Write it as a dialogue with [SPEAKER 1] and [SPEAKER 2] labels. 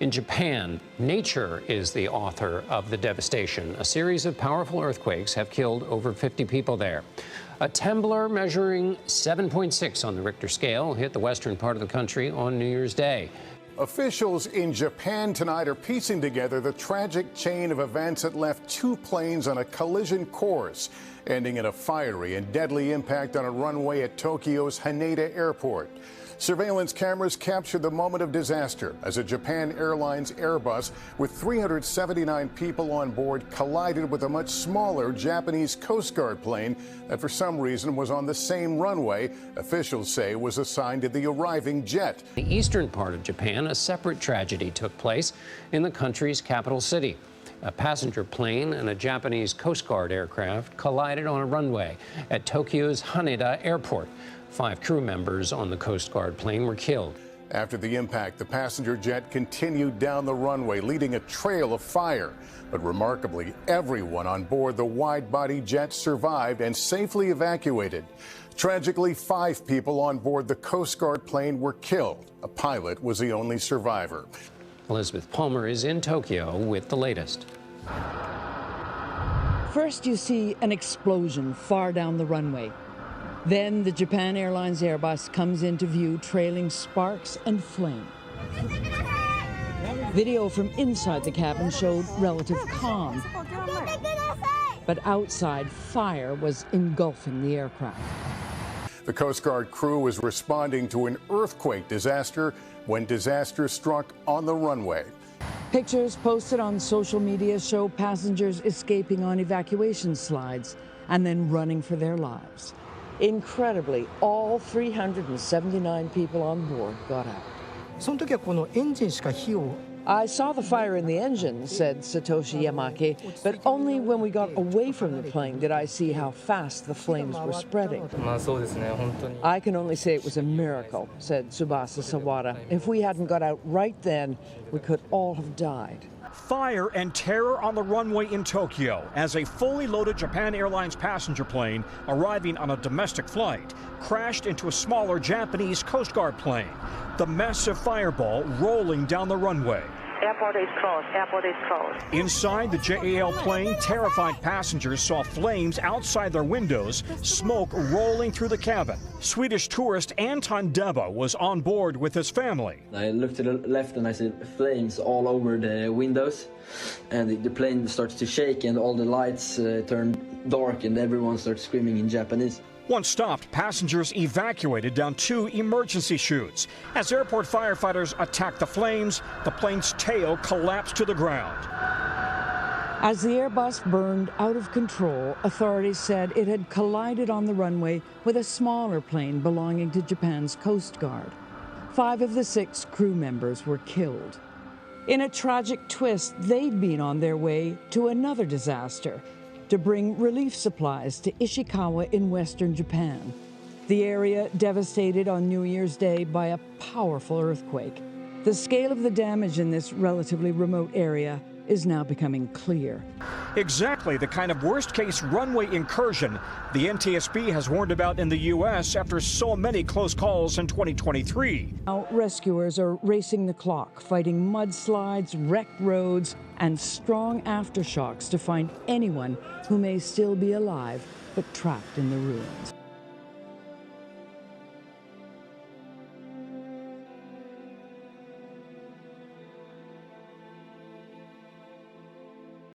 [SPEAKER 1] In Japan, nature is the author of the devastation. A series of powerful earthquakes have killed over 50 people there. A temblor measuring 7.6 on the Richter scale hit the western part of the country on New Year's Day.
[SPEAKER 2] Officials in Japan tonight are piecing together the tragic chain of events that left two planes on a collision course, ending in a fiery and deadly impact on a runway at Tokyo's Haneda Airport. Surveillance cameras captured the moment of disaster as a Japan Airlines Airbus with 379 people on board collided with a much smaller Japanese Coast Guard plane that for some reason was on the same runway officials say was assigned to the arriving jet.
[SPEAKER 1] In the eastern part of Japan, a separate tragedy took place in the country's capital city. A passenger plane and a Japanese Coast Guard aircraft collided on a runway at Tokyo's Haneda Airport. 5 crew members on the Coast Guard plane were killed.
[SPEAKER 2] After the impact, the passenger jet continued down the runway, leaving a trail of fire. But remarkably, everyone on board the wide-body jet survived and safely evacuated. Tragically, 5 people on board the Coast Guard plane were killed. A pilot was the only survivor.
[SPEAKER 1] Elizabeth Palmer is in Tokyo with the latest.
[SPEAKER 3] First, you see an explosion far down the runway. Then the Japan Airlines Airbus comes into view, trailing sparks and flame. Video from inside the cabin showed relative calm. But outside, fire was engulfing the aircraft.
[SPEAKER 2] The Coast Guard crew was responding to an earthquake disaster when disaster struck on the runway.
[SPEAKER 3] Pictures posted on social media show passengers escaping on evacuation slides and then running for their lives. Incredibly, all 379 people on board got out. I saw the fire in the engine, said Satoshi Yamaki, but only when we got away from the plane did I see how fast the flames were spreading. I can only say it was a miracle, said Tsubasa Sawada. If we hadn't got out right then, we could all have died.
[SPEAKER 4] Fire and terror on the runway in Tokyo as a fully loaded Japan Airlines passenger plane arriving on a domestic flight crashed into a smaller Japanese Coast Guard plane. The massive fireball rolling down the runway.
[SPEAKER 5] Airport is closed. Airport is closed.
[SPEAKER 4] Inside the JAL plane, terrified passengers saw flames outside their windows, smoke rolling through the cabin. Swedish tourist Anton Deba was on board with his family.
[SPEAKER 6] I looked to the left and I saw flames all over the windows, and the plane starts to shake and all the lights turn dark and everyone starts screaming in Japanese.
[SPEAKER 4] Once stopped, passengers evacuated down 2 emergency chutes. As airport firefighters attacked the flames, the plane's tail collapsed to the ground.
[SPEAKER 3] As the Airbus burned out of control, authorities said it had collided on the runway with a smaller plane belonging to Japan's Coast Guard. 5 of the 6 crew members were killed. In a tragic twist, they'd been on their way to another disaster, to bring relief supplies to Ishikawa in western Japan, the area devastated on New Year's Day by a powerful earthquake. The scale of the damage in this relatively remote area is now becoming clear.
[SPEAKER 4] Exactly the kind of worst-case runway incursion the NTSB has warned about in the U.S. after so many close calls in 2023.
[SPEAKER 3] Now, rescuers are racing the clock, fighting mudslides, wrecked roads, and strong aftershocks to find anyone who may still be alive but trapped in the ruins.